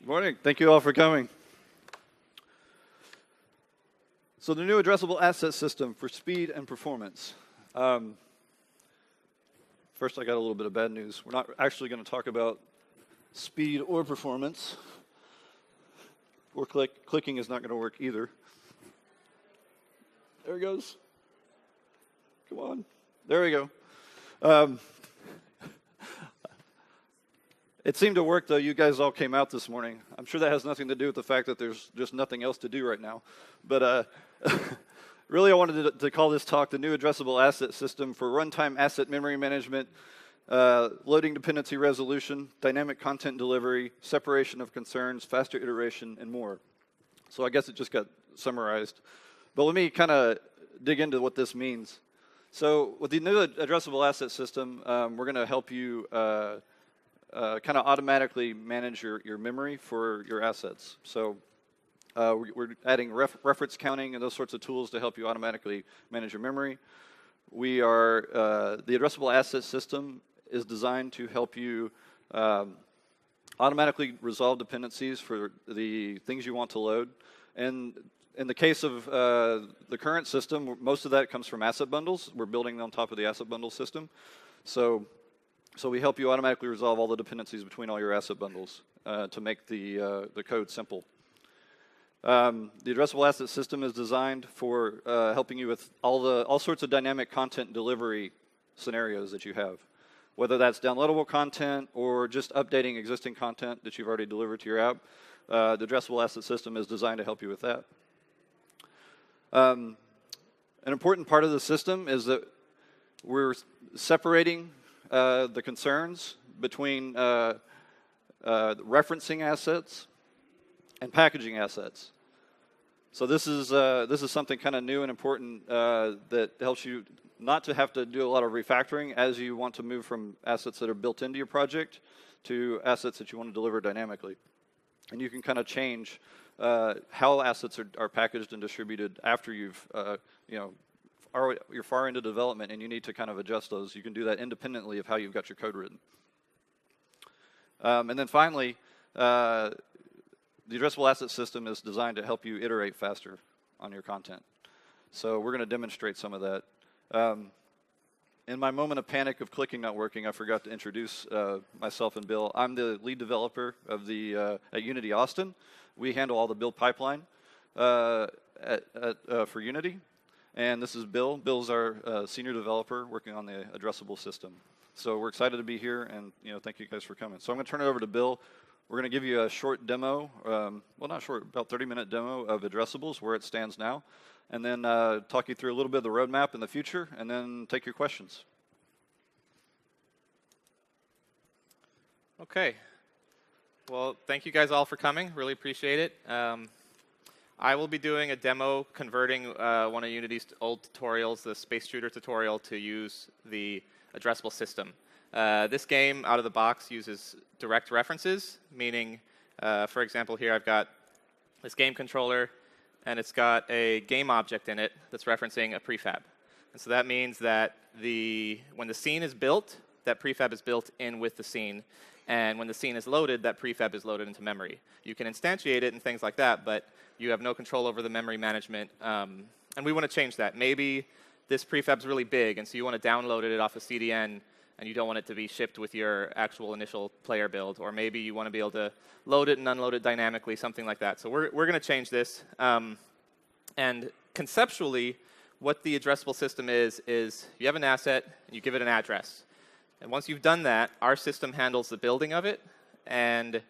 Morning. Thank you all for coming. So the new addressable asset system for speed and performance. First, I got a little bit of bad news. We're not actually going to talk about speed or performance. Or clicking is not going to work either. There it goes. Come on. There we go. It seemed to work, though. You guys all came out this morning. I'm sure that has nothing to do with the fact that there's just nothing else to do right now. But really, I wanted to call this talk the new addressable asset system for runtime asset memory management, loading dependency resolution, dynamic content delivery, separation of concerns, faster iteration, and more. So I guess it just got summarized. But let me kind of dig into what this means. So with the new addressable asset system, we're going to help you kind of automatically manage your memory for your assets. So we're adding reference counting and those sorts of tools to help you automatically manage your memory. We are, the addressable asset system is designed to help you automatically resolve dependencies for the things you want to load. And in the case of the current system, most of that comes from asset bundles. We're building on top of the asset bundle system. So we help you automatically resolve all the dependencies between all your asset bundles to make the code simple. The addressable asset system is designed for helping you with all sorts of dynamic content delivery scenarios that you have, whether that's downloadable content or just updating existing content that you've already delivered to your app. The addressable asset system is designed to help you with that. An important part of the system is that we're separating the concerns between referencing assets and packaging assets. So this is something kind of new and important that helps you not to have to do a lot of refactoring as you want to move from assets that are built into your project to assets that you want to deliver dynamically. And you can kind of change how assets are packaged and distributed after you've you're far into development and you need to kind of adjust those. You can do that independently of how you've got your code written. And then finally, the addressable asset system is designed to help you iterate faster on your content. So we're going to demonstrate some of that. In my moment of panic of clicking not working, I forgot to introduce myself and Bill. I'm the lead developer of at Unity Austin. We handle all the build pipeline for Unity. And this is Bill. Bill's our senior developer working on the addressable system. So we're excited to be here, and thank you guys for coming. So I'm going to turn it over to Bill. We're going to give you a short demo, well, not short, about 30-minute demo of addressables, where it stands now, and then talk you through a little bit of the roadmap in the future, and then take your questions. Okay. Well, thank you guys all for coming. Really appreciate it. I will be doing a demo converting one of Unity's old tutorials, the Space Shooter tutorial, to use the addressable system. This game, out of the box, uses direct references, meaning, for example, here I've got this game controller, and it's got a game object in it that's referencing a prefab. And so that means that when the scene is built, that prefab is built in with the scene. And when the scene is loaded, that prefab is loaded into memory. You can instantiate it and things like that, but you have no control over the memory management. And we want to change that. Maybe this prefab is really big, and so you want to download it off a CDN, and you don't want it to be shipped with your actual initial player build. Or maybe you want to be able to load it and unload it dynamically, something like that. So we're going to change this. And conceptually, what the addressable system is you have an asset, and you give it an address. And once you've done that, our system handles the building of it. And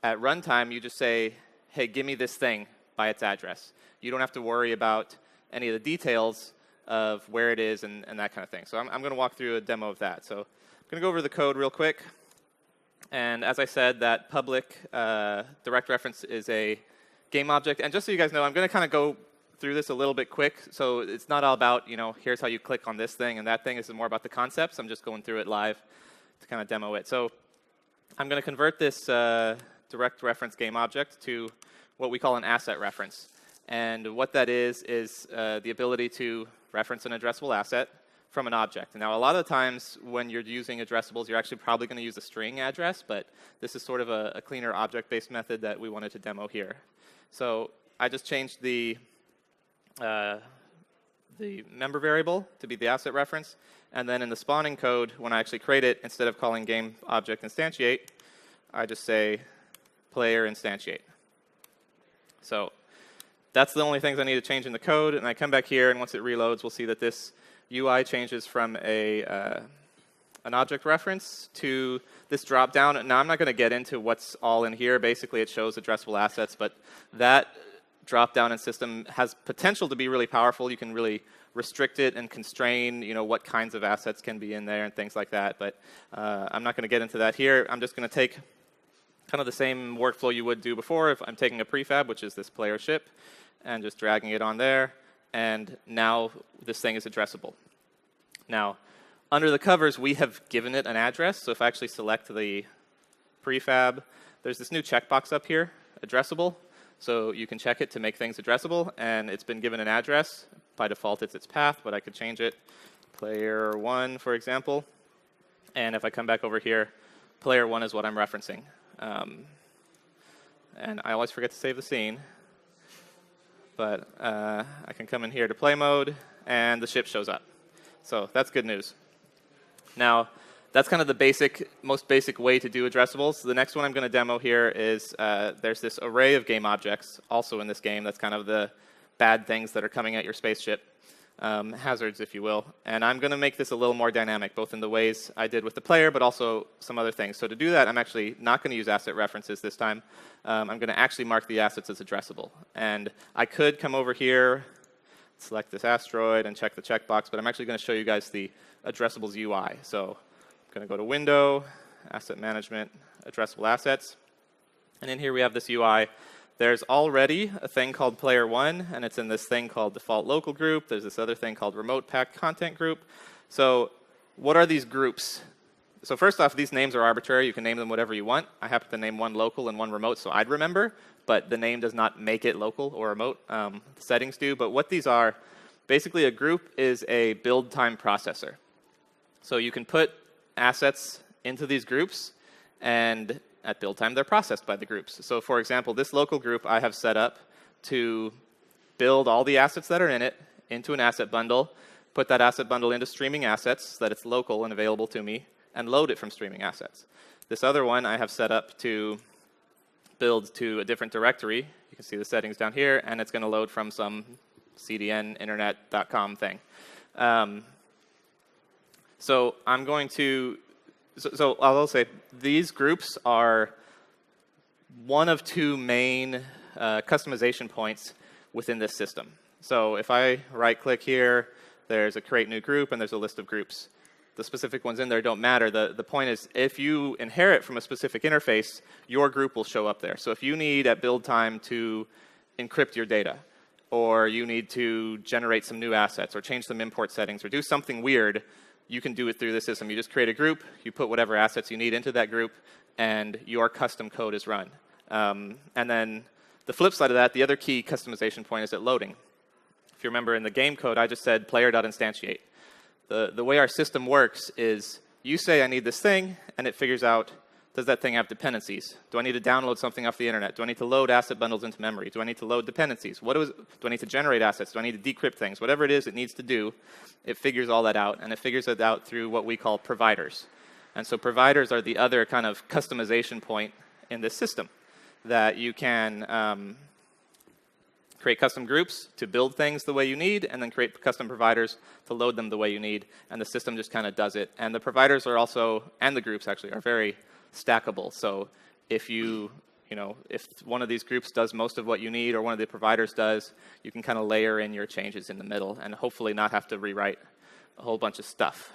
at runtime, you just say, hey, give me this thing by its address. You don't have to worry about any of the details of where it is and that kind of thing. So I'm going to walk through a demo of that. So I'm going to go over the code real quick. And as I said, that public direct reference is a game object. And just so you guys know, I'm going to kind of go through this a little bit quick. So it's not all about, here's how you click on this thing and that thing. This is more about the concepts. I'm just going through it live to kind of demo it. So I'm going to convert this direct reference game object to what we call an asset reference. And what that is the ability to reference an addressable asset from an object. Now, a lot of the times when you're using addressables, you're actually probably going to use a string address, but this is sort of a cleaner object-based method that we wanted to demo here. So I just changed the member variable to be the asset reference, and then in the spawning code, when I actually create it, instead of calling game object instantiate, I just say player instantiate. So that's the only things I need to change in the code, and I come back here, and once it reloads, we'll see that this UI changes from an object reference to this drop-down. Now, I'm not going to get into what's all in here. Basically, it shows addressable assets, but that drop-down in system has potential to be really powerful. You can really restrict it and constrain, what kinds of assets can be in there and things like that. But I'm not going to get into that here. I'm just going to take kind of the same workflow you would do before if I'm taking a prefab, which is this player ship, and just dragging it on there. And now this thing is addressable. Now, under the covers, we have given it an address. So if I actually select the prefab, there's this new checkbox up here, addressable. So you can check it to make things addressable, and it's been given an address. By default, it's its path, but I could change it. Player 1, for example. And if I come back over here, player 1 is what I'm referencing. And I always forget to save the scene. But I can come in here to play mode, and the ship shows up. So that's good news. Now, that's kind of the most basic way to do addressables. The next one I'm going to demo here is there's this array of game objects also in this game. That's kind of the bad things that are coming at your spaceship, hazards, if you will. And I'm going to make this a little more dynamic, both in the ways I did with the player, but also some other things. So to do that, I'm actually not going to use asset references this time. I'm going to actually mark the assets as addressable. And I could come over here, select this asteroid, and check the checkbox, but I'm actually going to show you guys the addressables UI. So I'm going to go to Window, Asset Management, Addressable Assets. And in here we have this UI. There's already a thing called Player 1, and it's in this thing called Default Local Group. There's this other thing called Remote Pack Content Group. So what are these groups? So first off, these names are arbitrary. You can name them whatever you want. I happen to name one local and one remote, so I'd remember. But the name does not make it local or remote. The settings do. But what these are, basically a group is a build time processor. So you can put assets into these groups, and at build time, they're processed by the groups. So for example, this local group I have set up to build all the assets that are in it into an asset bundle, put that asset bundle into streaming assets so that it's local and available to me, and load it from streaming assets. This other one I have set up to build to a different directory. You can see the settings down here, and it's going to load from some CDN internet.com thing. So I'm going to, so I'll say these groups are one of two main customization points within this system. So if I right-click here, there's a create new group, and there's a list of groups. The specific ones in there don't matter. The point is, if you inherit from a specific interface, your group will show up there. So if you need at build time to encrypt your data, or you need to generate some new assets, or change some import settings, or do something weird, you can do it through the system. You just create a group, you put whatever assets you need into that group, and your custom code is run. And then the flip side of that, the other key customization point is at loading. If you remember in the game code, I just said player.instantiate. The way our system works is you say I need this thing, and it figures out, does that thing have dependencies? Do I need to download something off the internet? Do I need to load asset bundles into memory? Do I need to load dependencies? Do I need to generate assets? Do I need to decrypt things? Whatever it is it needs to do, it figures all that out, and it figures it out through what we call providers. And so providers are the other kind of customization point in this system, that you can create custom groups to build things the way you need, and then create custom providers to load them the way you need, and the system just kind of does it. And the providers are also, and the groups actually, are very stackable. So if if one of these groups does most of what you need, or one of the providers does, you can kind of layer in your changes in the middle, and hopefully not have to rewrite a whole bunch of stuff.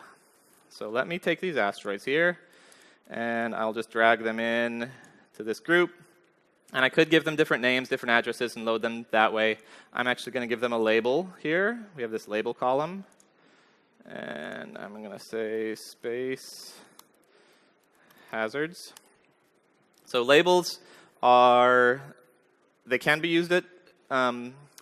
So let me take these asteroids here, and I'll just drag them in to this group. And I could give them different names, different addresses, and load them that way. I'm actually going to give them a label here. We have this label column. And I'm going to say space hazards. So labels they can be used at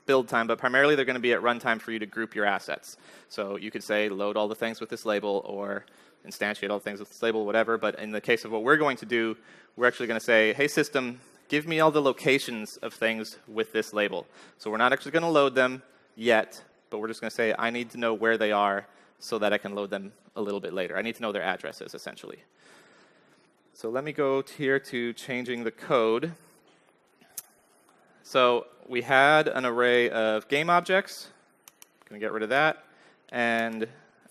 build time, but primarily they're going to be at runtime for you to group your assets. So you could say load all the things with this label or instantiate all the things with this label, whatever. But in the case of what we're going to do, we're actually going to say, hey, system, give me all the locations of things with this label. So we're not actually going to load them yet, but we're just going to say, I need to know where they are so that I can load them a little bit later. I need to know their addresses, essentially. So let me go here to changing the code. So we had an array of game objects. I'm going to get rid of that and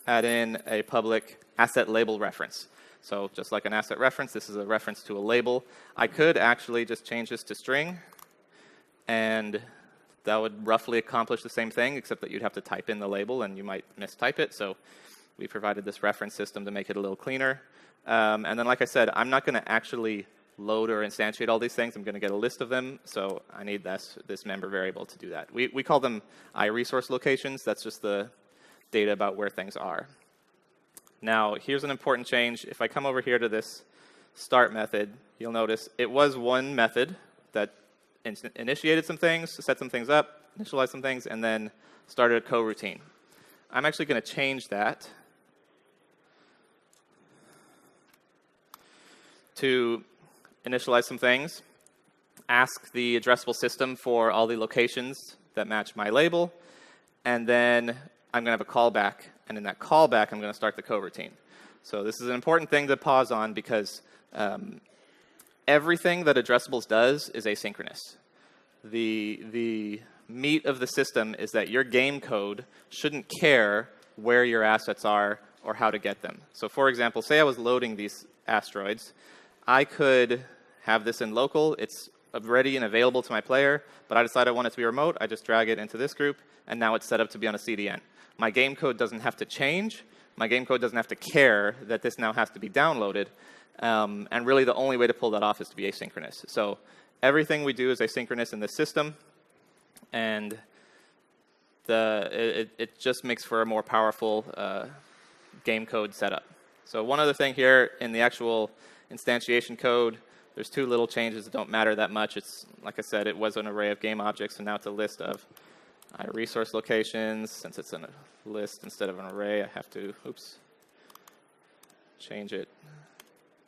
add in a public asset label reference. So just like an asset reference, this is a reference to a label. I could actually just change this to string, and that would roughly accomplish the same thing, except that you'd have to type in the label, and you might mistype it. So we provided this reference system to make it a little cleaner. And then, like I said, I'm not going to actually load or instantiate all these things. I'm going to get a list of them, so I need this member variable to do that. We call them iResource locations. That's just the data about where things are. Now, here's an important change. If I come over here to this start method, you'll notice it was one method that initiated some things, set some things up, initialized some things, and then started a coroutine. I'm actually going to change that to initialize some things, ask the addressable system for all the locations that match my label, and then I'm going to have a callback, and in that callback, I'm going to start the coroutine. So this is an important thing to pause on because everything that addressables does is asynchronous. The meat of the system is that your game code shouldn't care where your assets are or how to get them. So for example, say I was loading these asteroids. I could have this in local. It's ready and available to my player, but I decide I want it to be remote. I just drag it into this group, and now it's set up to be on a CDN. My game code doesn't have to change. My game code doesn't have to care that this now has to be downloaded. And really, the only way to pull that off is to be asynchronous. So everything we do is asynchronous in this system, and it just makes for a more powerful game code setup. So one other thing here in the actual instantiation code, there's two little changes that don't matter that much. It's, like I said, it was an array of game objects, and now it's a list of resource locations. Since it's in a list instead of an array, I have to, change it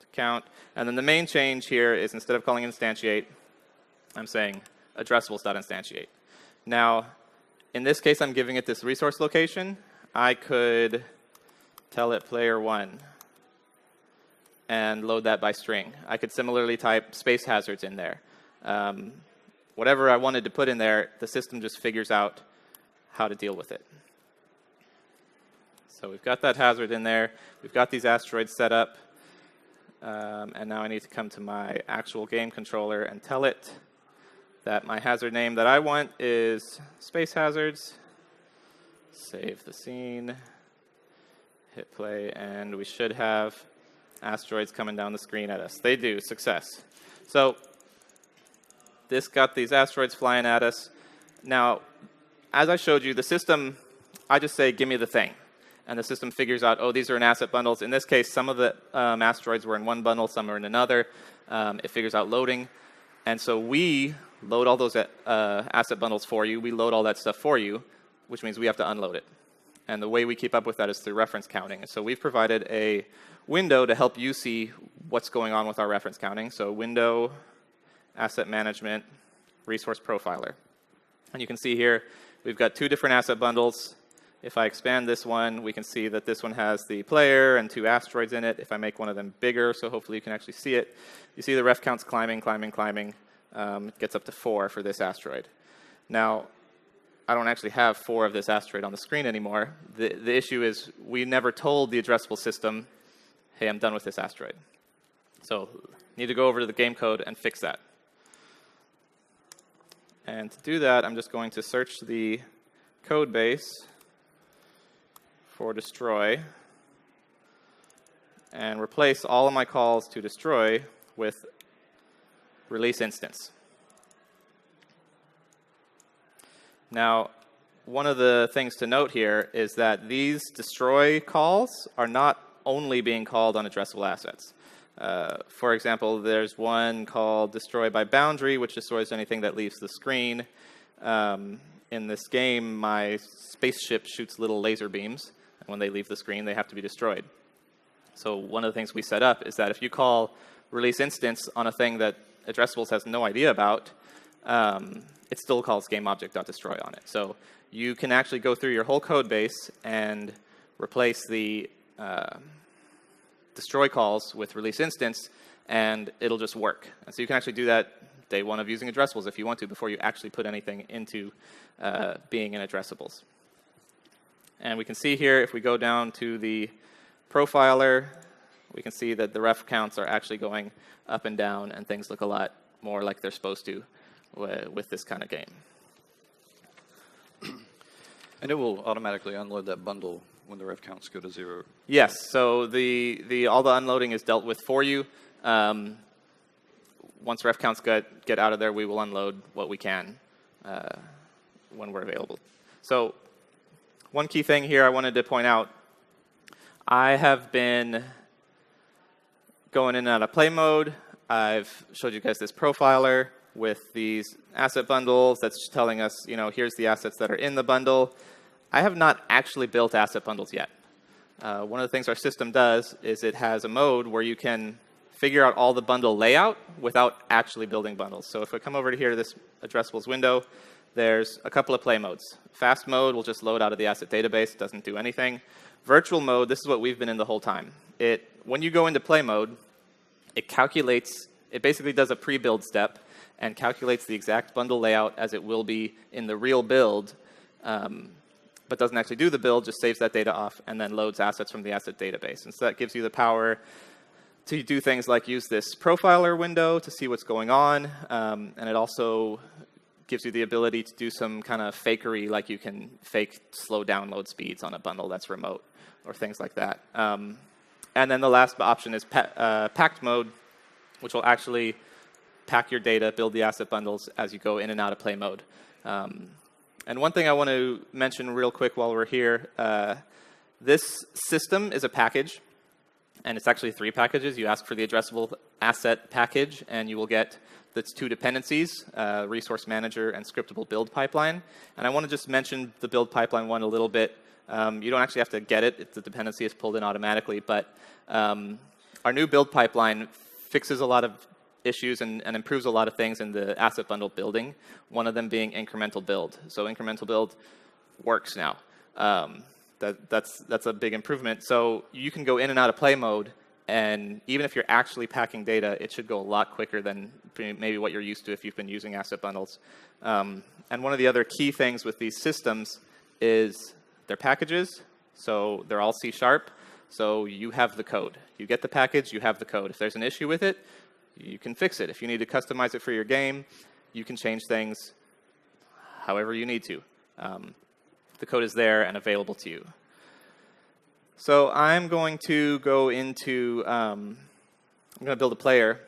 to count. And then the main change here is instead of calling instantiate, I'm saying addressables.instantiate. Now, in this case, I'm giving it this resource location. I could tell it player 1 and load that by string. I could similarly type space hazards in there. Whatever I wanted to put in there, the system just figures out how to deal with it. So we've got that hazard in there. We've got these asteroids set up. And now I need to come to my actual game controller and tell it that my hazard name that I want is space hazards. Save the scene. Hit play, and we should have asteroids coming down the screen at us. They do. Success. So this got these asteroids flying at us. Now, as I showed you, the system, I just say, give me the thing. And the system figures out, oh, these are in asset bundles. In this case, some of the asteroids were in one bundle, some are in another. It figures out loading. And so we load all those asset bundles for you. We load all that stuff for you, which means we have to unload it. And the way we keep up with that is through reference counting. So we've provided a window to help you see what's going on with our reference counting. So window, asset management, resource profiler. And you can see here, we've got two different asset bundles. If I expand this one, we can see that this one has the player and 2 asteroids in it. If I make one of them bigger, so hopefully you can actually see it, you see the ref counts climbing, climbing, climbing. It gets up to 4 for this asteroid. Now, I don't actually have 4 of this asteroid on the screen anymore. The issue is we never told the addressable system, hey, I'm done with this asteroid. So need to go over to the game code and fix that. And to do that, I'm just going to search the code base for destroy and replace all of my calls to destroy with release instance. Now, one of the things to note here is that these destroy calls are not only being called on addressable assets. For example, there's one called destroy by boundary, which destroys anything that leaves the screen. in this game, my spaceship shoots little laser beams, and when they leave the screen, they have to be destroyed. So one of the things we set up is that if you call release instance on a thing that Addressables has no idea about, it still calls GameObject.destroy on it. So you can actually go through your whole code base and replace the destroy calls with release instance, and it'll just work. And so you can actually do that day one of using Addressables if you want to, before you actually put anything into being in Addressables. And we can see here, if we go down to the profiler, we can see that the ref counts are actually going up and down, and things look a lot more like they're supposed to with this kind of game. And it will automatically unload that bundle when the ref counts go to 0. Yes, so all the unloading is dealt with for you. Once ref counts get out of there, we will unload what we can when we're available. So one key thing here I wanted to point out, I have been going in and out of play mode. I've showed you guys this profiler with these asset bundles that's telling us, here's the assets that are in the bundle. I have not actually built asset bundles yet. One of the things our system does is it has a mode where you can figure out all the bundle layout without actually building bundles. So if we come over to here to this Addressables window, there's a couple of play modes. Fast mode will just load out of the asset database, doesn't do anything. Virtual mode, this is what we've been in the whole time. When you go into play mode, it basically does a pre-build step and calculates the exact bundle layout as it will be in the real build, but doesn't actually do the build, just saves that data off, and then loads assets from the asset database. And so that gives you the power to do things like use this profiler window to see what's going on, and it also gives you the ability to do some kind of fakery, like you can fake slow download speeds on a bundle that's remote, or things like that. And then the last option is packed mode, which will actually pack your data, build the asset bundles as you go in and out of play mode. And one thing I want to mention real quick while we're here, this system is a package, and it's actually 3 packages. You ask for the Addressable Asset package, and you will get the 2 dependencies, Resource Manager and Scriptable Build Pipeline. And I want to just mention the Build Pipeline one a little bit. You don't actually have to get it. The dependency is pulled in automatically. But our new build pipeline fixes a lot of issues and improves a lot of things in the asset bundle building, one of them being incremental build. So incremental build works now. That's a big improvement. So you can go in and out of play mode, and even if you're actually packing data, it should go a lot quicker than maybe what you're used to if you've been using asset bundles. And one of the other key things with these systems is they're packages, so they're all C#. So you have the code. You get the package, you have the code. If there's an issue with it, you can fix it. If you need to customize it for your game, you can change things however you need to. The code is there and available to you. So I'm going to go into, I'm going to build a player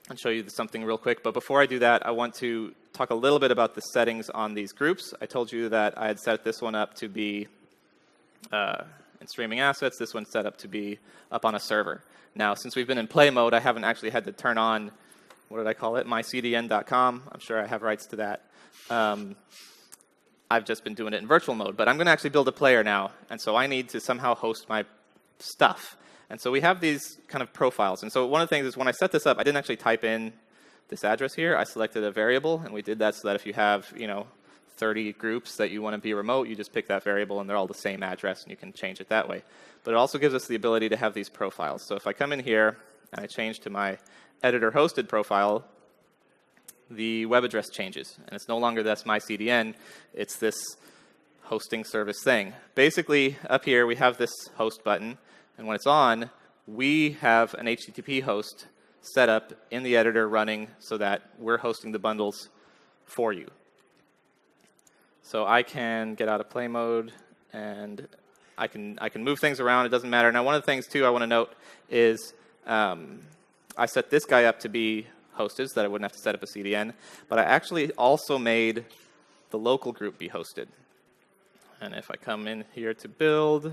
and show you something real quick. But before I do that, I want to talk a little bit about the settings on these groups. I told you that I had set this one up to be in streaming assets. This one's set up to be up on a server. Now, since we've been in play mode, I haven't actually had to turn on, what did I call it, mycdn.com. I'm sure I have rights to that. I've just been doing it in virtual mode, but I'm going to actually build a player now, and so I need to somehow host my stuff. And so we have these kind of profiles. And so one of the things is when I set this up, I didn't actually type in this address here. I selected a variable, and we did that so that if you have, 30 groups that you want to be remote, you just pick that variable, and they're all the same address, and you can change it that way. But it also gives us the ability to have these profiles. So if I come in here and I change to my editor-hosted profile, the web address changes, and it's no longer this myCDN, it's this hosting service thing. Basically, up here, we have this host button, and when it's on, we have an HTTP host set up in the editor running so that we're hosting the bundles for you. So I can get out of play mode, and I can move things around. It doesn't matter. Now, one of the things, too, I want to note is I set this guy up to be hosted so that I wouldn't have to set up a CDN, but I actually also made the local group be hosted. And if I come in here to build,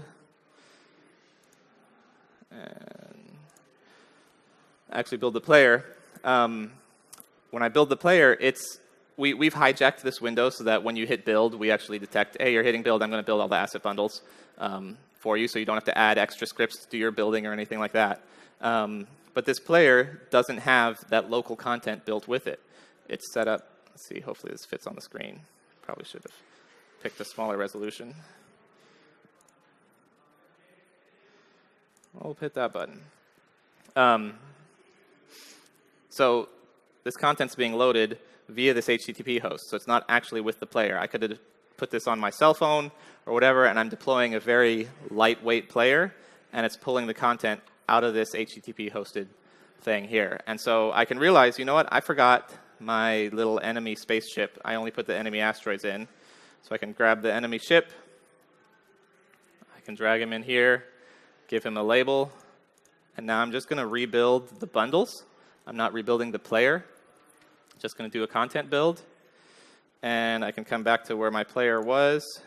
and actually build the player, when I build the player, it's we've hijacked this window so that when you hit build, we actually detect, hey, you're hitting build, I'm going to build all the asset bundles for you, so you don't have to add extra scripts to do your building or anything like that. But this player doesn't have that local content built with it. It's set up, let's see, hopefully this fits on the screen. Probably should have picked a smaller resolution. We'll hit that button. So this content's being loaded via this HTTP host, so it's not actually with the player. I could have put this on my cell phone or whatever, and I'm deploying a very lightweight player, and it's pulling the content out of this HTTP hosted thing here. And so I can realize, you know what, I forgot my little enemy spaceship. I only put the enemy asteroids in. So I can grab the enemy ship. I can drag him in here, give him a label, and now I'm just going to rebuild the bundles. I'm not rebuilding the player. Just going to do a content build. And I can come back to where my player was.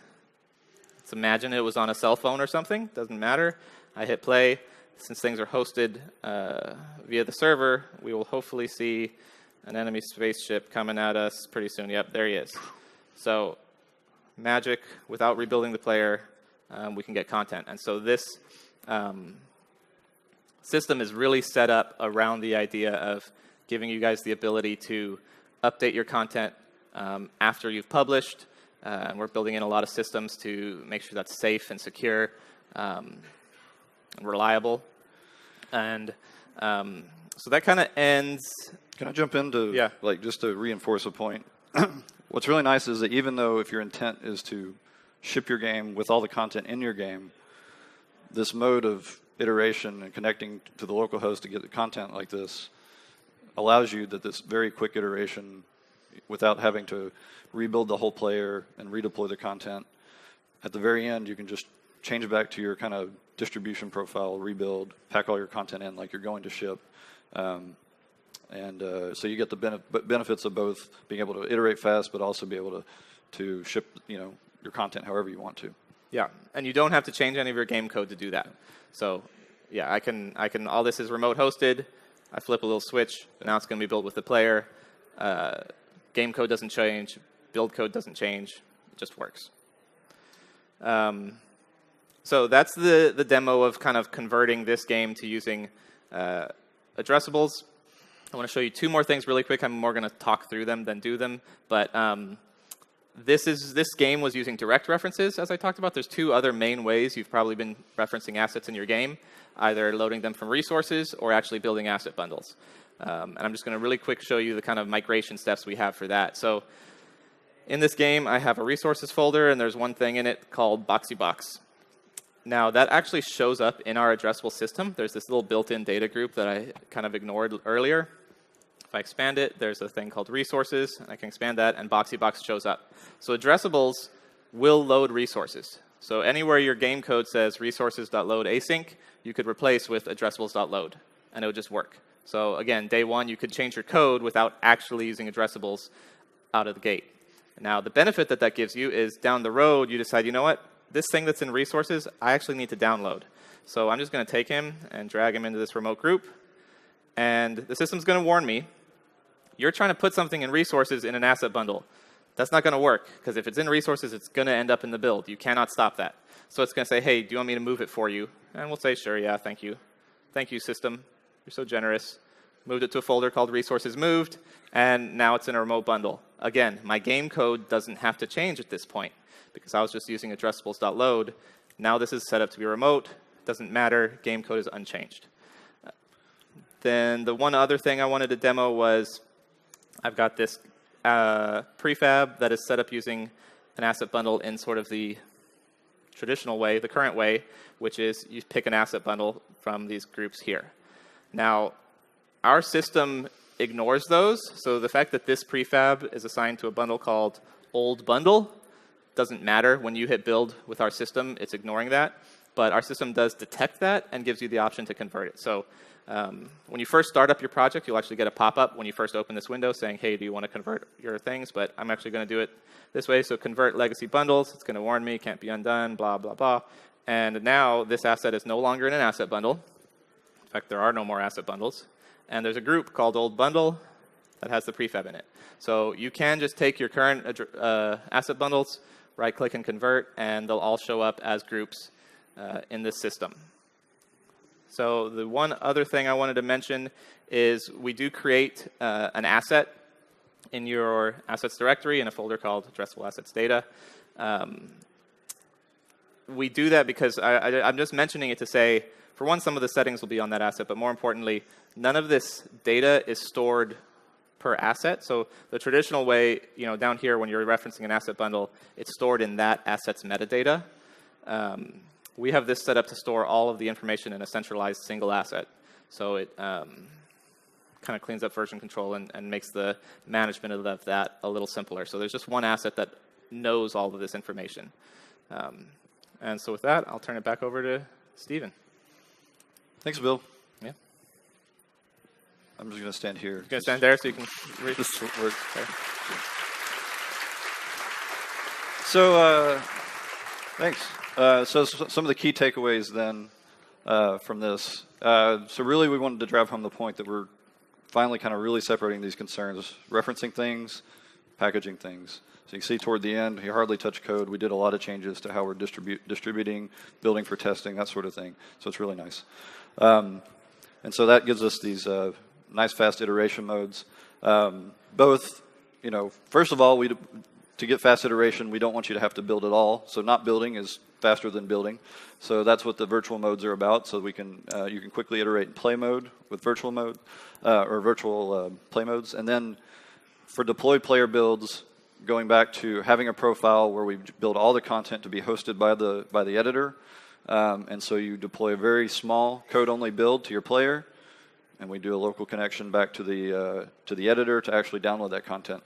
Let's imagine it was on a cell phone or something. Doesn't matter. I hit play. Since things are hosted via the server, we will hopefully see an enemy spaceship coming at us pretty soon. Yep, there he is. So magic, without rebuilding the player, we can get content. And so this system is really set up around the idea of giving you guys the ability to update your content after you've published. And we're building in a lot of systems to make sure that's safe and secure and reliable. And so that kind of ends. Can I jump into, Yeah. like, just to reinforce a point? What's really nice is that even though if your intent is to ship your game with all the content in your game, this mode of iteration and connecting to the local host to get the content like this allows you that this very quick iteration without having to rebuild the whole player and redeploy the content. At the very end, you can just change it back to your kind of distribution profile, rebuild, pack all your content in like you're going to ship. So you get the benefits of both being able to iterate fast, but also be able to ship, your content however you want to. Yeah, and you don't have to change any of your game code to do that. So, yeah, I can. All this is remote hosted. I flip a little switch. Now it's going to be built with the player. Game code doesn't change. Build code doesn't change. It just works. So that's the demo of kind of converting this game to using addressables. I want to show you two more things really quick. I'm more going to talk through them than do them. But this game was using direct references, as I talked about. There's two other main ways you've probably been referencing assets in your game, either loading them from resources or actually building asset bundles. And I'm just going to really quick show you the kind of migration steps we have for that. So in this game, I have a resources folder, and there's one thing in it called BoxyBox. Now, that actually shows up in our addressable system. There's this little built-in data group that I kind of ignored earlier. If I expand it, there's a thing called resources, and I can expand that, and BoxyBox shows up. So addressables will load resources. So anywhere your game code says resources.load async, you could replace with addressables.load, and it would just work. So again, day one, you could change your code without actually using addressables out of the gate. Now, the benefit that gives you is down the road, you decide, you know what? This thing that's in resources, I actually need to download. So I'm just going to take him and drag him into this remote group. And the system's going to warn me, you're trying to put something in resources in an asset bundle. That's not going to work, because if it's in resources, it's going to end up in the build. You cannot stop that. So it's going to say, hey, do you want me to move it for you? And we'll say, sure, yeah, thank you. Thank you, system. You're so generous. Moved it to a folder called resources moved, and now it's in a remote bundle. Again, my game code doesn't have to change at this point, because I was just using addressables.load. Now this is set up to be remote. Doesn't matter. Game code is unchanged. Then the one other thing I wanted to demo was I've got this prefab that is set up using an asset bundle in sort of the traditional way, the current way, which is you pick an asset bundle from these groups here. Now, our system ignores those. So the fact that this prefab is assigned to a bundle called old bundle doesn't matter. When you hit build with our system, it's ignoring that. But our system does detect that and gives you the option to convert it. So when you first start up your project, you'll actually get a pop-up when you first open this window saying, hey, do you want to convert your things? But I'm actually going to do it this way. So convert legacy bundles. It's going to warn me, can't be undone, blah, blah, blah. And now this asset is no longer in an asset bundle. In fact, there are no more asset bundles. And there's a group called old bundle. that has the prefab in it. So you can just take your current asset bundles, right-click and convert, and they'll all show up as groups in this system. So the one other thing I wanted to mention is we do create an asset in your assets directory in a folder called Addressable Assets Data. We do that because I'm just mentioning it to say, for one, some of the settings will be on that asset, but more importantly, none of this data is stored per asset. So the traditional way, down here when you're referencing an asset bundle, it's stored in that asset's metadata. We have this set up to store all of the information in a centralized single asset. So it kind of cleans up version control and makes the management of that a little simpler. So there's just one asset that knows all of this information. And so with that, I'll turn it back over to Stephen. Thanks, Bill. Yeah. I'm just going to stand here. You're going to stand there so you can read. This work. Okay. So, thanks. So some of the key takeaways then from this. So really we wanted to drive home the point that we're finally kind of really separating these concerns, referencing things, packaging things. So you can see toward the end, you hardly touch code. We did a lot of changes to how we're distributing, building for testing, that sort of thing. So it's really nice. And so that gives us these nice fast iteration modes. Both, first of all, to get fast iteration, we don't want you to have to build it all. So not building is faster than building. So that's what the virtual modes are about. So we can you can quickly iterate in play mode with virtual mode or virtual play modes. And then for deployed player builds, going back to having a profile where we build all the content to be hosted by the editor. And so you deploy a very small code-only build to your player, and we do a local connection back to the editor to actually download that content.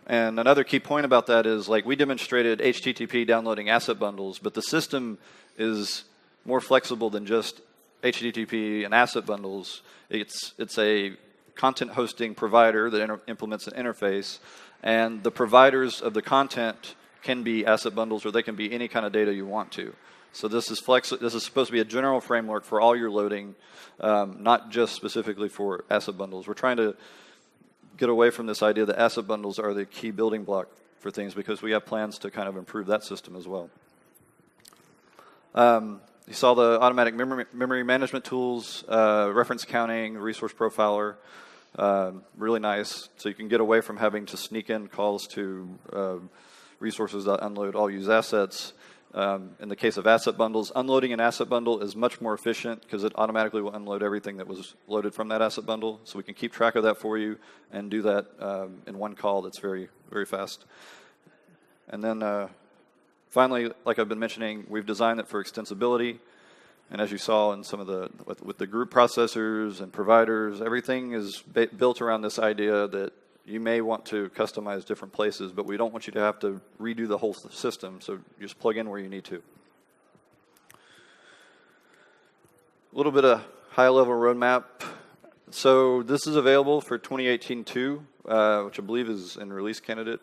And another key point about that is, like, we demonstrated HTTP downloading asset bundles, but the system is more flexible than just HTTP and asset bundles. It's a content hosting provider that implements an interface, and the providers of the content can be asset bundles, or they can be any kind of data you want to. So this is supposed to be a general framework for all your loading, not just specifically for asset bundles. We're trying to get away from this idea that asset bundles are the key building block for things, because we have plans to kind of improve that system as well. You saw the automatic memory management tools, reference counting, resource profiler, really nice. So you can get away from having to sneak in calls to resources.unload all use assets. In the case of asset bundles, unloading an asset bundle is much more efficient because it automatically will unload everything that was loaded from that asset bundle. So we can keep track of that for you and do that in one call that's very, very fast. And then finally, like I've been mentioning, we've designed it for extensibility. And as you saw in some of with the group processors and providers, everything is built around this idea that you may want to customize different places, but we don't want you to have to redo the whole system, so just plug in where you need to. A little bit of high-level roadmap. So this is available for 2018-2, which I believe is in release candidate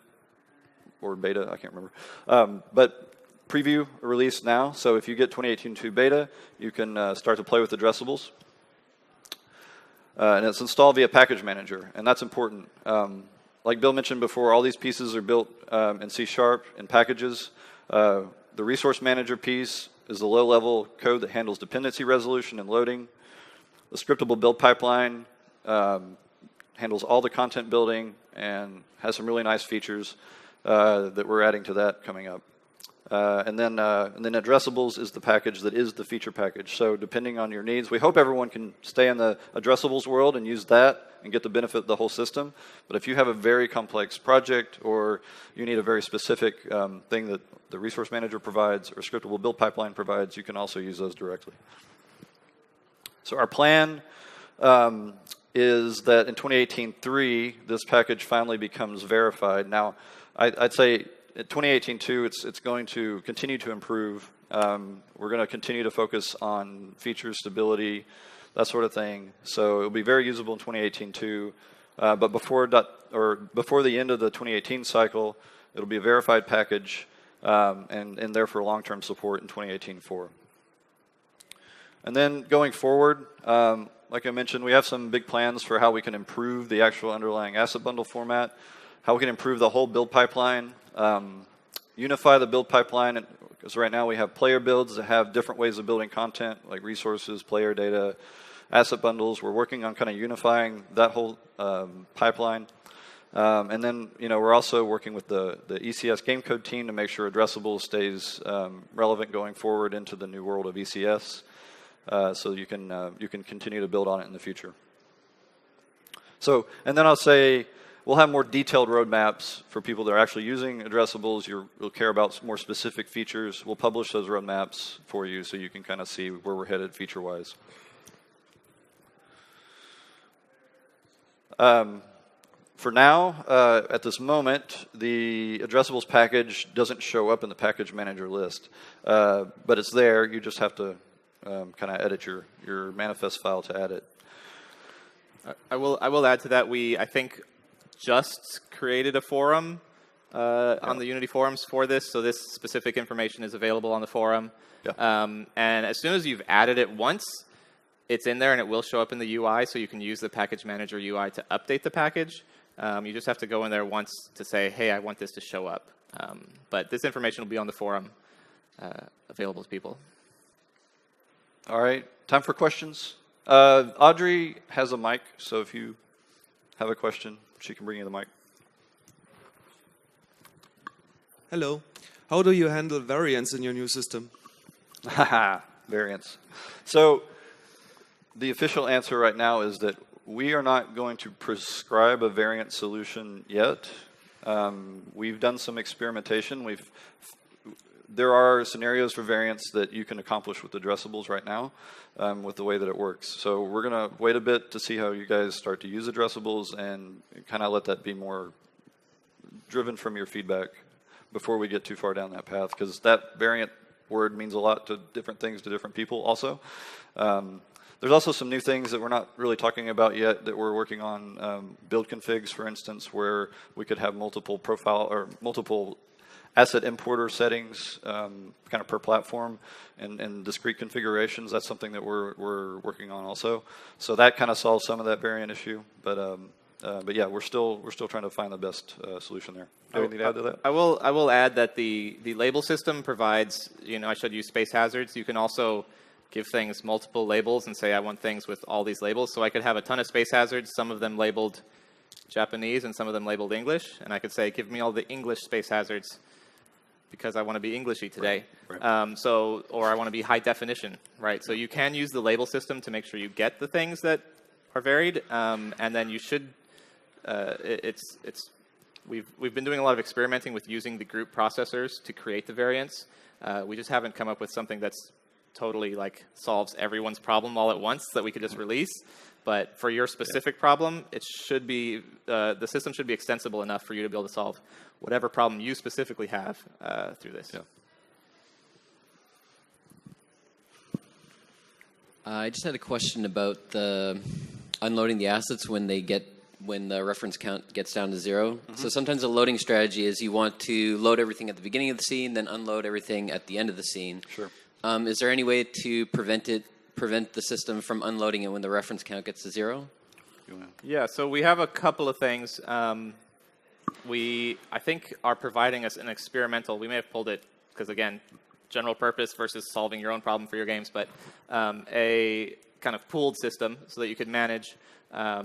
or beta, I can't remember. But preview release now, so if you get 2018-2 beta, you can start to play with addressables. And it's installed via package manager, and that's important. Like Bill mentioned before, all these pieces are built in C# in packages. The resource manager piece is the low-level code that handles dependency resolution and loading. The scriptable build pipeline handles all the content building and has some really nice features that we're adding to that coming up. And then addressables is the package that is the feature package. So depending on your needs, we hope everyone can stay in the addressables world and use that and get the benefit of the whole system. But if you have a very complex project or you need a very specific thing that the resource manager provides or scriptable build pipeline provides, you can also use those directly. So our plan is that in 2018-3, this package finally becomes verified. Now, I'd say at 2018-2, it's going to continue to improve. We're going to continue to focus on features, stability, that sort of thing. So it'll be very usable in 2018-2. But before the end of the 2018 cycle, it'll be a verified package and there for long-term support in 2018-4. And then going forward, like I mentioned, we have some big plans for how we can improve the actual underlying asset bundle format, how we can improve the whole build pipeline, unify the build pipeline, because right now we have player builds that have different ways of building content, like resources, player data, asset bundles. We're working on kind of unifying that whole pipeline. And then, we're also working with the ECS game code team to make sure Addressable stays relevant going forward into the new world of ECS, so you can continue to build on it in the future. So, and then I'll say we'll have more detailed roadmaps for people that are actually using addressables. You'll care about more specific features. We'll publish those roadmaps for you so you can kind of see where we're headed feature-wise. For now, at this moment, the addressables package doesn't show up in the package manager list, but it's there. You just have to kind of edit your manifest file to add it. I will add to that. I think just created a forum on the Unity forums for this, so this specific information is available on the forum. Yeah. And as soon as you've added it once, it's in there and it will show up in the UI, so you can use the package manager UI to update the package. You just have to go in there once to say, hey, I want this to show up. But this information will be on the forum, available to people. All right, time for questions. Audrey has a mic, so if you have a question, she can bring you the mic. Hello. How do you handle variants in your new system? Variants. So the official answer right now is that we are not going to prescribe a variant solution yet. We've done some experimentation. There are scenarios for variants that you can accomplish with addressables right now with the way that it works. So we're going to wait a bit to see how you guys start to use addressables and kind of let that be more driven from your feedback before we get too far down that path, because that variant word means a lot to different things to different people also. There's also some new things that we're not really talking about yet that we're working on, build configs, for instance, where we could have multiple profile or multiple asset importer settings kind of per platform and discrete configurations. That's something that we're working on also. So that kind of solves some of that variant issue. But yeah, we're still trying to find the best solution there. Do you have anything to add to that? I will add that the label system provides, I showed you space hazards. You can also give things multiple labels and say I want things with all these labels. So I could have a ton of space hazards, some of them labeled Japanese and some of them labeled English. And I could say, give me all the English space hazards because I want to be Englishy today. Right. Or I want to be high definition, right? So you can use the label system to make sure you get the things that are varied. And then you should, we've been doing a lot of experimenting with using the group processors to create the variants. We just haven't come up with something that's totally solves everyone's problem all at once that we could just release. But for your specific problem, it should be the system should be extensible enough for you to be able to solve whatever problem you specifically have through this. Yeah. I just had a question about the unloading the assets when the reference count gets down to 0. Mm-hmm. So sometimes the loading strategy is you want to load everything at the beginning of the scene, then unload everything at the end of the scene. Sure. Is there any way to prevent the system from unloading it when the reference count gets to 0? Yeah, so we have a couple of things. We, I think, are providing us an experimental. We may have pulled it because, again, general purpose versus solving your own problem for your games, but a kind of pooled system so that you could manage. I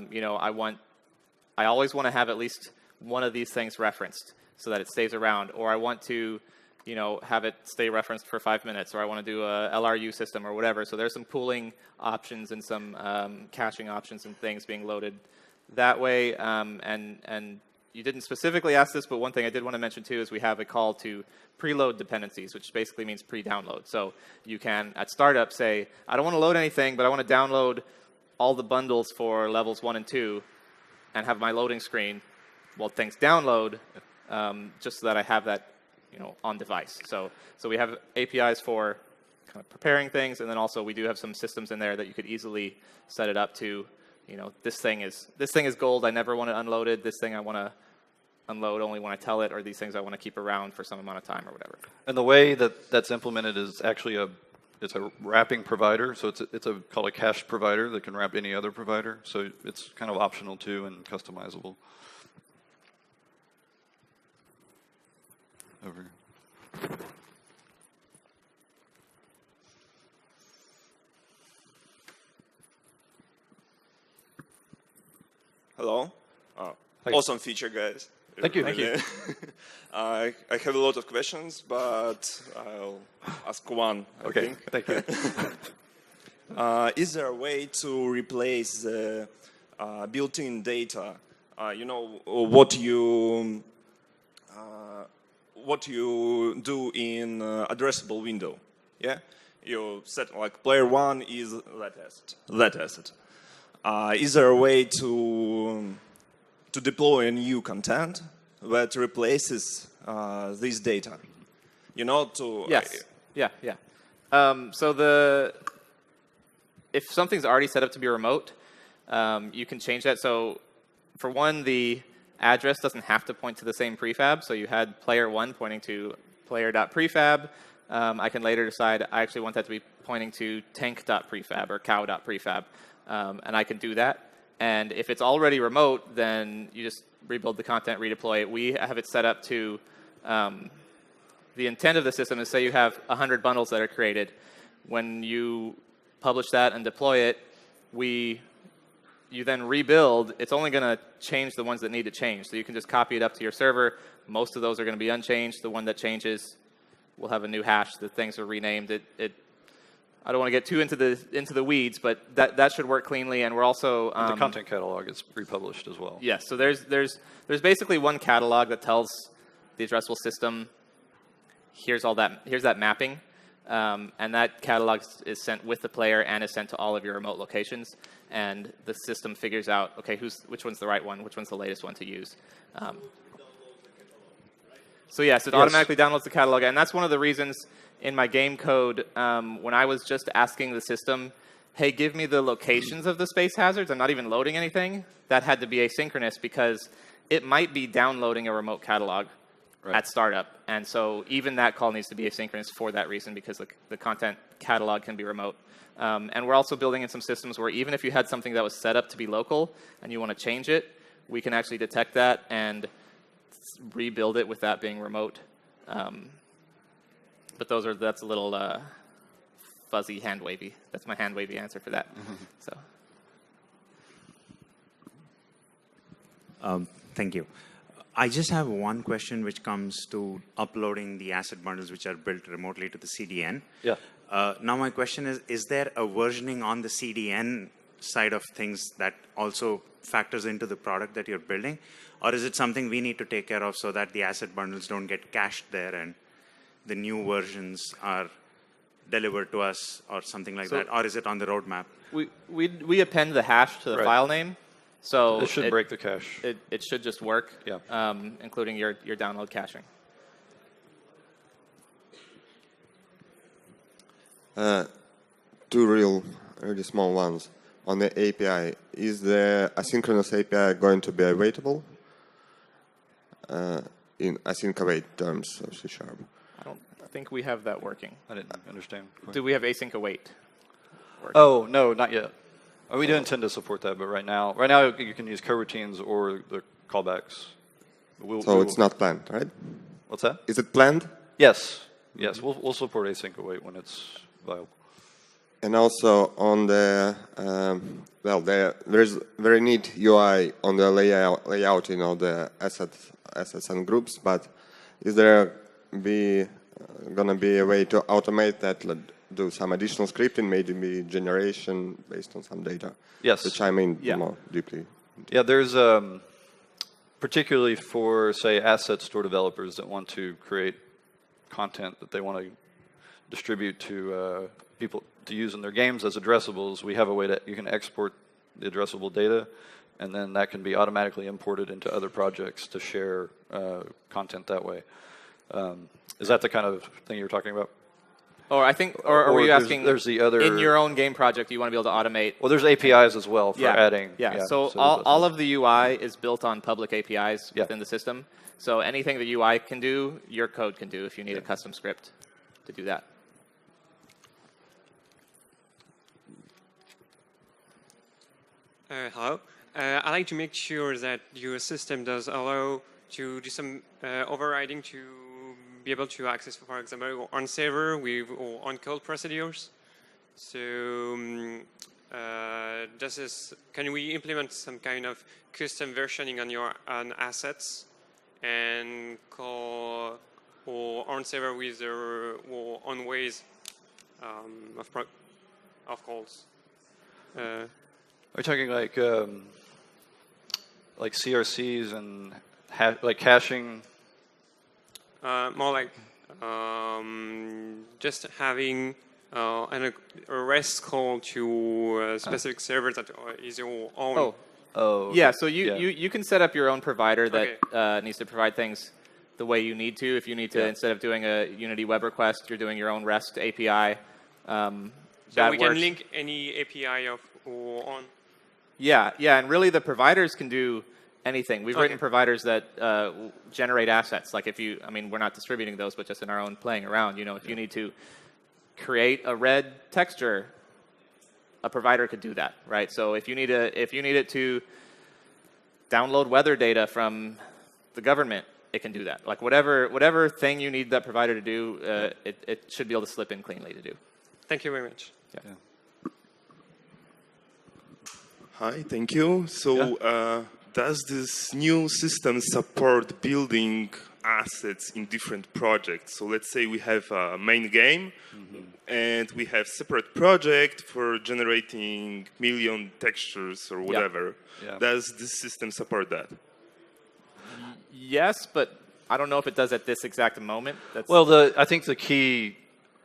always want to have at least one of these things referenced so that it stays around, or I want to have it stay referenced for 5 minutes, or I want to do a LRU system or whatever. So there's some pooling options and some caching options and things being loaded that way. And you didn't specifically ask this, but one thing I did want to mention too is we have a call to preload dependencies, which basically means pre-download. So you can, at startup, say, I don't want to load anything, but I want to download all the bundles for levels 1 and 2 and have my loading screen while things download, just so that I have that on device. So we have APIs for kind of preparing things, and then also we do have some systems in there that you could easily set it up to, this thing is gold, I never want to unload it, this thing I want to unload only when I tell it, or these things I want to keep around for some amount of time or whatever. And the way that that's implemented is actually a it's a wrapping provider, so it's called a cache provider that can wrap any other provider. So it's kind of optional too and customizable. Over here. Hello. Awesome feature, guys. Thank you. Really. I have a lot of questions, but I'll ask one. I Okay. think. Thank you. Is there a way to replace the built-in data? You know what you do in addressable window. Yeah, you set like player one is that asset. That asset. Is there a way to deploy a new content that replaces this data? You know, to Yes. Yeah. So if something's already set up to be remote, you can change that. So for one, the address doesn't have to point to the same prefab. So you had player one pointing to player.prefab. I can later decide I actually want that to be pointing to tank.prefab or cow.prefab. And I can do that. And if it's already remote, then you just rebuild the content, redeploy it. We have it set up to, the intent of the system is say you have 100 bundles that are created. When you publish that and deploy it, you then rebuild. It's only going to change the ones that need to change. So you can just copy it up to your server. Most of those are going to be unchanged. The one that changes will have a new hash. The things are renamed. I don't want to get too into the weeds, but that should work cleanly. And we're also The content catalog is republished as well. yes. So there's basically one catalog that tells the addressable system here's that mapping, and that catalog is sent with the player and is sent to all of your remote locations. And the system figures out which one's the right one, which one's the latest one to use. So yes, it automatically downloads the catalog, and that's one of the reasons in my game code, when I was just asking the system, hey, give me the locations of the space hazards, I'm not even loading anything, that had to be asynchronous because it might be downloading a remote catalog at startup. And so even that call needs to be asynchronous for that reason because the content catalog can be remote. And we're also building in some systems where even if you had something that was set up to be local and you want to change it, we can actually detect that and rebuild it with that being remote. But that's a little fuzzy, hand-wavy. That's my hand-wavy answer for that. So, Thank you. I just have one question which comes to uploading the asset bundles which are built remotely to the CDN. Yeah. Now my question is there a versioning on the CDN side of things that also factors into the product that you're building? Or is it something we need to take care of so that the asset bundles don't get cached there and the new versions are delivered to us or something like that? Or is it on the roadmap? we append the hash to the file name. So It should break the cache. It should just work, Yeah. including your download caching. Two really small ones. On the API, is the asynchronous API going to be available in async await terms of C#? I don't think we have that working. I didn't understand. Do we have async await? Oh, no, not yet. We do intend to support that, but right now you can use coroutines or the callbacks. So it's not planned, right? What's that? Is it planned? Yes. Yes, we'll support async await when it's viable. And also on the there's very neat UI on the layout, the assets and groups. But is there gonna be a way to automate that? Do some additional scripting, maybe generation based on some data? Yes. To chime in more deeply. Yeah, there's particularly for, say, asset store developers that want to create content that they want to distribute to people to use in their games as addressables. We have a way that you can export the addressable data, and then that can be automatically imported into other projects to share content that way. Is that the kind of thing you're talking about? Or were you asking? There's the other in your own game project, you want to be able to automate. Well, there's APIs as well for adding. Yeah. So all of the UI is built on public APIs within the system. So anything the UI can do, your code can do if you need a custom script to do that. Hello. I like to make sure that your system does allow to do some overriding to be able to access, for example, on server with or on code procedures. So can we implement some kind of custom versioning on your assets and call or on server with or on ways of calls? Are you talking like CRCs and like caching? More like just having a REST call to a specific server that is your own. Oh. Yeah, so Yeah. you can set up your own provider that needs to provide things the way you need to. If you need to, instead of doing a Unity web request, you're doing your own REST API. So we can link any API or on. Yeah, and really the providers can do anything. We've written providers that generate assets. Like if you, I mean, we're not distributing those, but just in our own playing around. You know, if you need to create a red texture, a provider could do that, right? So if you need it to download weather data from the government, it can do that. Like whatever thing you need that provider to do, it should be able to slip in cleanly to do. Thank you very much. Yeah. Hi, thank you. So does this new system support building assets in different projects? So let's say we have a main game and we have separate project for generating million textures or whatever. Yeah. Does this system support that? Yes, but I don't know if it does at this exact moment. Well, I think the key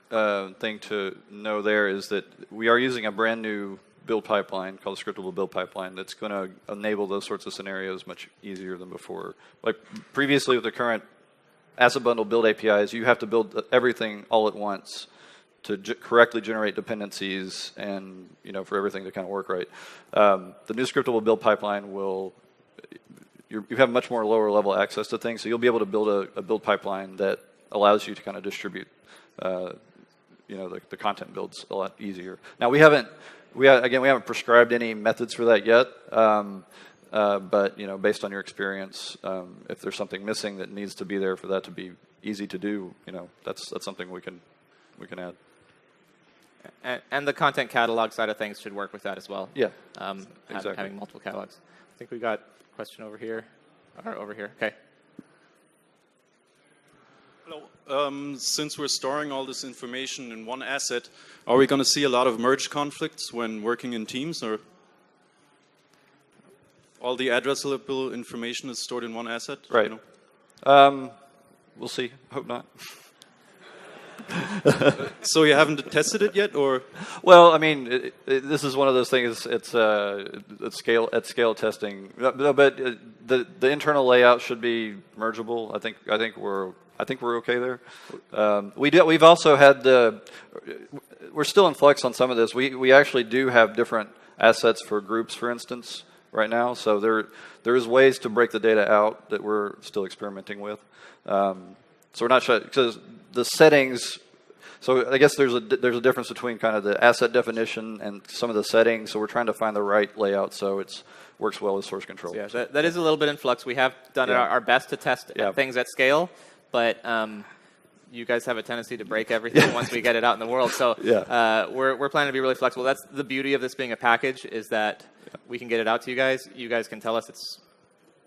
thing to know there is that we are using a brand new build pipeline called a scriptable build pipeline that's going to enable those sorts of scenarios much easier than before. Like previously with the current asset bundle build APIs, you have to build everything all at once to correctly generate dependencies and for everything to kind of work right. The new scriptable build pipeline will you have much more lower level access to things, so you'll be able to build a build pipeline that allows you to kind of distribute the content builds a lot easier. Now we haven't prescribed any methods for that yet, but based on your experience, if there's something missing that needs to be there for that to be easy to do, that's something we can add. And the content catalog side of things should work with that as well. Yeah, exactly. Having multiple catalogs. I think we got a question over here. Or over here. Okay. Hello. Since we're storing all this information in one asset, are we going to see a lot of merge conflicts when working in teams, or all the addressable information is stored in one asset? Right. We'll see. Hope not. So you haven't tested it yet, or? Well, I mean, this is one of those things. It's at scale testing, but the internal layout should be mergeable. I think we're okay there. We've also had we're still in flux on some of this. We actually do have different assets for groups, for instance, right now. So there is ways to break the data out that we're still experimenting with. So we're not sure because the settings. So I guess there's a difference between kind of the asset definition and some of the settings. So we're trying to find the right layout so it works well with source control. Yeah, that is a little bit in flux. We have done our best to test things at scale, but you guys have a tendency to break everything once we get it out in the world. So we're planning to be really flexible. That's the beauty of this being a package, is that we can get it out to you guys. You guys can tell us it's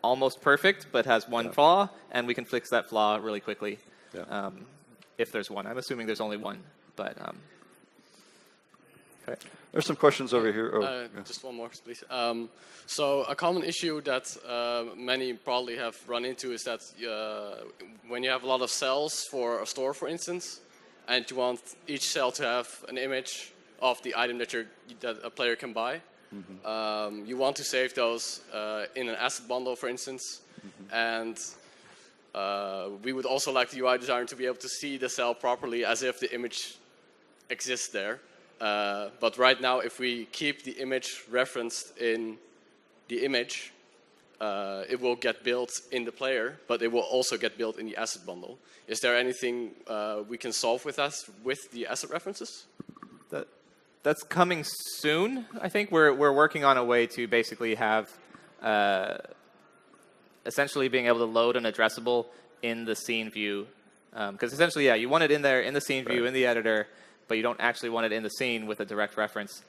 almost perfect, but has one flaw, and we can fix that flaw really quickly. Yeah. If there's one. I'm assuming there's only one, but okay. There's some questions over here. Just one more, please. So a common issue that many probably have run into is that when you have a lot of cells for a store, for instance, and you want each cell to have an image of the item that a player can buy, you want to save those in an asset bundle, for instance, and we would also like the UI designer to be able to see the cell properly as if the image exists there. But right now, if we keep the image referenced in the image, it will get built in the player, but it will also get built in the asset bundle. Is there anything we can solve with that, with the asset references? that's coming soon. I think we're working on a way to basically have essentially being able to load an addressable in the scene view, because essentially, yeah, you want it in there in the scene view in the editor, but you don't actually want it in the scene with a direct reference.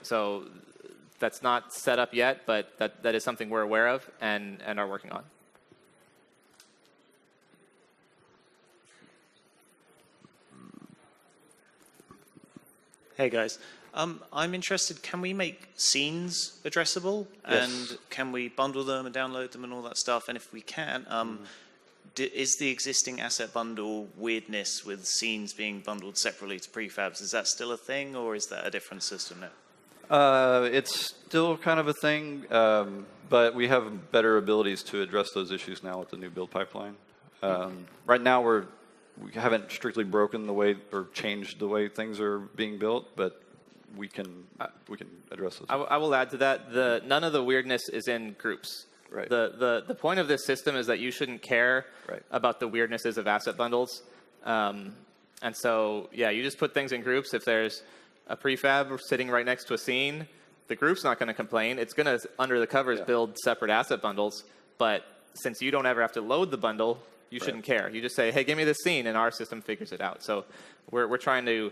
So that's not set up yet, but that is something we're aware of and are working on. Hey guys, I'm interested, can we make scenes addressable? Yes. And can we bundle them and download them and all that stuff? And if we can, is the existing asset bundle weirdness with scenes being bundled separately to prefabs, is that still a thing, or is that a different system now? It's still kind of a thing, but we have better abilities to address those issues now with the new build pipeline. Right now, we haven't strictly broken the way or changed the way things are being built, but we can address those. I will add to that. None of the weirdness is in groups. Right. The point of this system is that you shouldn't care about the weirdnesses of asset bundles. And so, yeah, you just put things in groups. If there's a prefab sitting right next to a scene, the group's not going to complain. It's going to, under the covers, build separate asset bundles. But since you don't ever have to load the bundle, you shouldn't care. You just say, hey, give me this scene, and our system figures it out. So we're trying to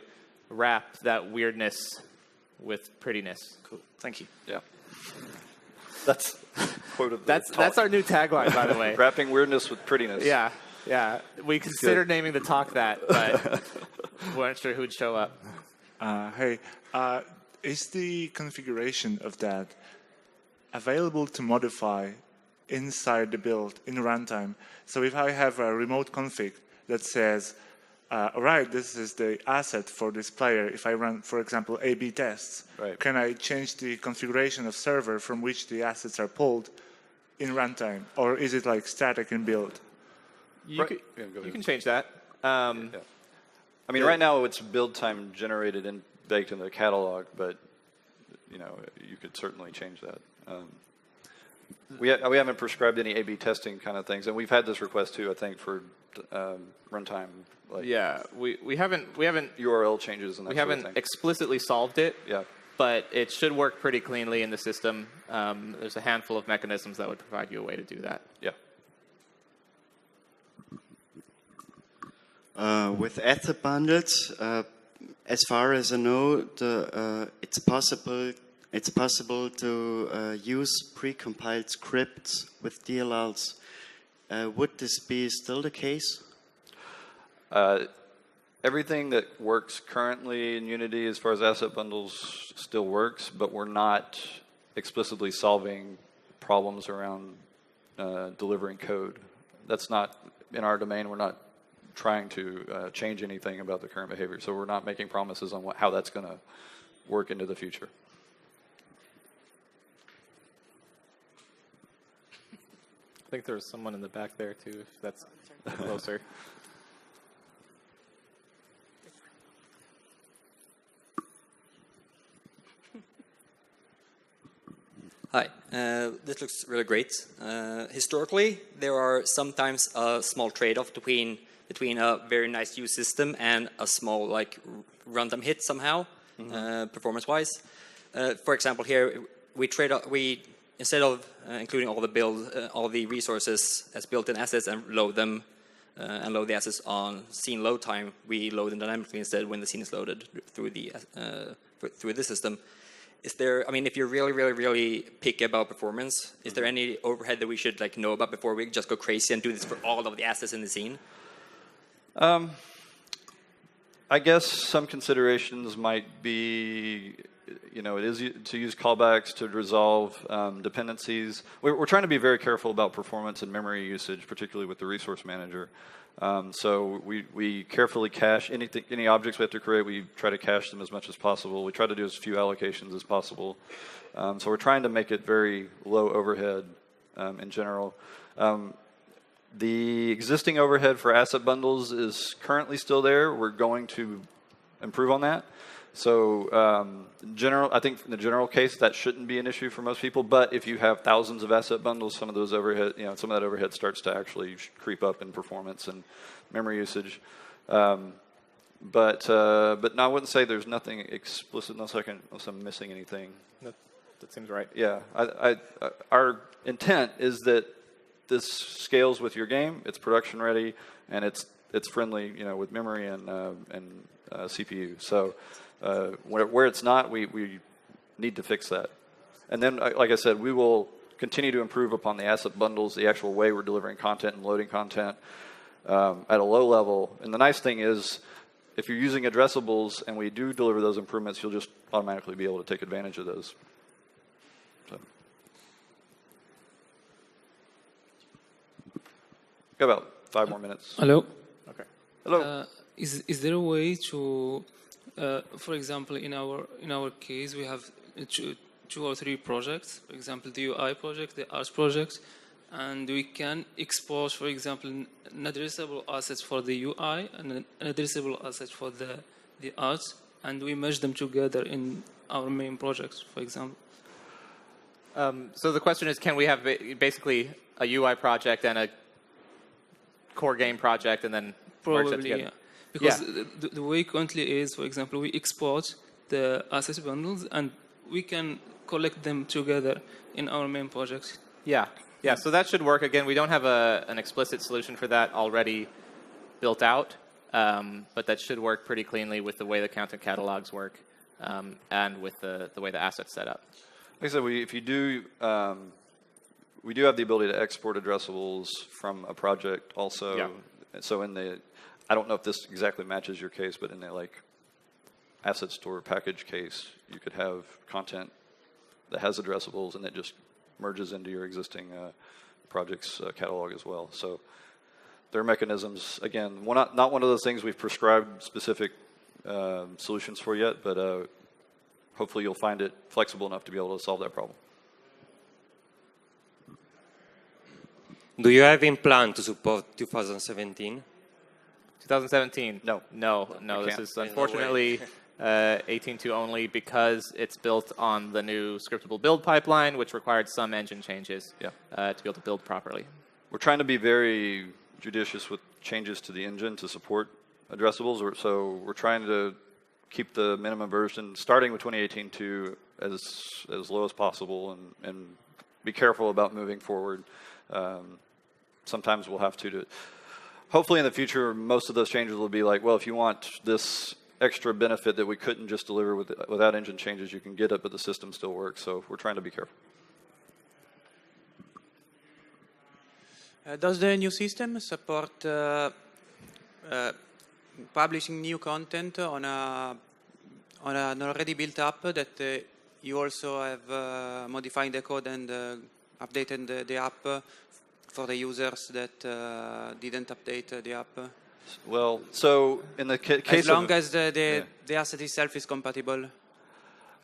wrap that weirdness with prettiness. Cool. Thank you. Yeah. That's quote of the that's our new tagline, by the way. Wrapping weirdness with prettiness. Yeah, yeah. We considered naming the talk that, but weren't sure who'd show up. Hey, is the configuration of that available to modify inside the build in runtime? So if I have a remote config that says, all right, this is the asset for this player. If I run, for example, A/B tests, can I change the configuration of server from which the assets are pulled in runtime? Or is it like static in build? You can change that. I mean, right now it's build time generated and baked in the catalog, but you could certainly change that. We haven't prescribed any A/B testing kind of things, and we've had this request too. I think for runtime. We haven't URL changes and that we sort of haven't thing. explicitly solved it. Yeah. But it should work pretty cleanly in the system. There's a handful of mechanisms that would provide you a way to do that. Yeah. With asset bundles, as far as I know, it's possible to use precompiled scripts with DLLs. Would this be still the case? Everything that works currently in Unity as far as asset bundles still works, but we're not explicitly solving problems around delivering code. That's not in our domain. We're not trying to change anything about the current behavior, so we're not making promises on how that's going to work into the future. I think there was someone in the back there too, if that's closer. Hi, this looks really great. Historically, there are sometimes a small trade-off between a very nice use system and a small runtime hit somehow, performance-wise. For example, here we instead of including all the resources as built-in assets and load them and load the assets on scene load time, we load them dynamically instead when the scene is loaded through the system. Is there, I mean, if you're really, really, really picky about performance, is there any overhead that we should know about before we just go crazy and do this for all of the assets in the scene? I guess some considerations might be, it is to use callbacks to resolve dependencies. We're trying to be very careful about performance and memory usage, particularly with the resource manager. So we carefully cache any objects we have to create. We try to cache them as much as possible. We try to do as few allocations as possible. So we're trying to make it very low overhead in general. The existing overhead for asset bundles is currently still there. We're going to improve on that. So I think in the general case, that shouldn't be an issue for most people. But if you have thousands of asset bundles, some of that overhead starts to actually creep up in performance and memory usage. But no, I wouldn't say there's nothing explicit unless I'm missing anything. That seems right. Yeah, our intent is that this scales with your game. It's production ready, and it's friendly, with memory and CPU. So where it's not, we need to fix that. And then, like I said, we will continue to improve upon the asset bundles, the actual way we're delivering content and loading content at a low level. And the nice thing is, if you're using addressables and we do deliver those improvements, you'll just automatically be able to take advantage of those. So. Got about 5 more minutes. Hello. Okay. Hello. Is there a way to, for example, in our case, we have two or three projects. For example, the UI project, the arts project, and we can export, for example, an addressable assets for the UI and an addressable asset for the arts, and we merge them together in our main project, for example. So the question is, can we have basically a UI project and a core game project and then merge them together? Yeah. Because the way currently is, for example, we export the asset bundles and we can collect them together in our main project. Yeah, so that should work. Again, we don't have an explicit solution for that already built out, but that should work pretty cleanly with the way the content catalogs work and with the way the asset's set up. Like I said, we do have the ability to export addressables from a project also. Yeah. So I don't know if this exactly matches your case, but in the asset store package case, you could have content that has addressables and it just merges into your existing project's catalog as well. So there are mechanisms, again, not one of those things we've prescribed specific solutions for yet, but hopefully you'll find it flexible enough to be able to solve that problem. Do you have in plan to support 2017? 2017? No. This is unfortunately 18.2 only because it's built on the new scriptable build pipeline, which required some engine changes to be able to build properly. We're trying to be very judicious with changes to the engine to support addressables, so we're trying to keep the minimum version, starting with 2018.2, as low as possible and be careful about moving forward. Sometimes we'll have to. Hopefully in the future, most of those changes will be like, well, if you want this extra benefit that we couldn't just deliver without engine changes, you can get it, but the system still works. So we're trying to be careful. Does the new system support publishing new content on an already built app that you also have modified the code and updated the app for the users that didn't update the app? Well, so in the case as long as the asset itself is compatible.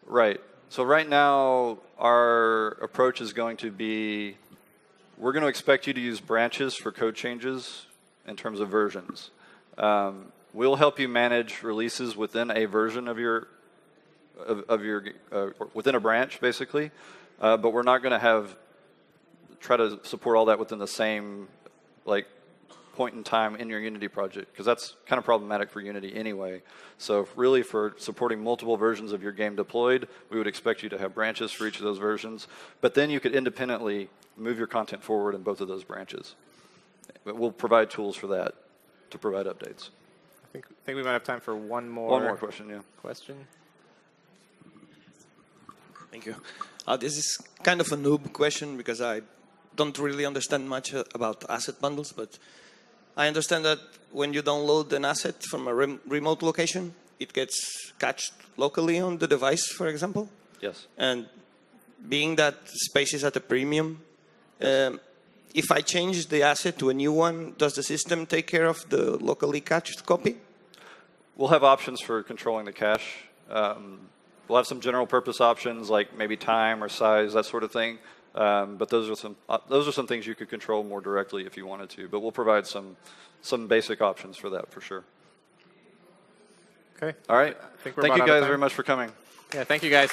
Right. So right now, our approach is going to be, we're going to expect you to use branches for code changes in terms of versions. We'll help you manage releases within a version of your within a branch, basically. But we're not going to try to support all that within the same point in time in your Unity project, because that's kind of problematic for Unity anyway. So really, for supporting multiple versions of your game deployed, we would expect you to have branches for each of those versions, but then you could independently move your content forward in both of those branches. But we'll provide tools for that to provide updates. I think we might have time for one more question. Question. Thank you. This is kind of a noob question because I don't really understand much about asset bundles, but I understand that when you download an asset from a remote location, it gets cached locally on the device, for example? Yes. And being that space is at a premium, if I change the asset to a new one, does the system take care of the locally cached copy? We'll have options for controlling the cache. We'll have some general purpose options like maybe time or size, that sort of thing. But those are some things you could control more directly if you wanted to. But we'll provide some basic options for that for sure. Okay. All right. I think we're thank you about out of guys time. very much for coming. Yeah, thank you guys.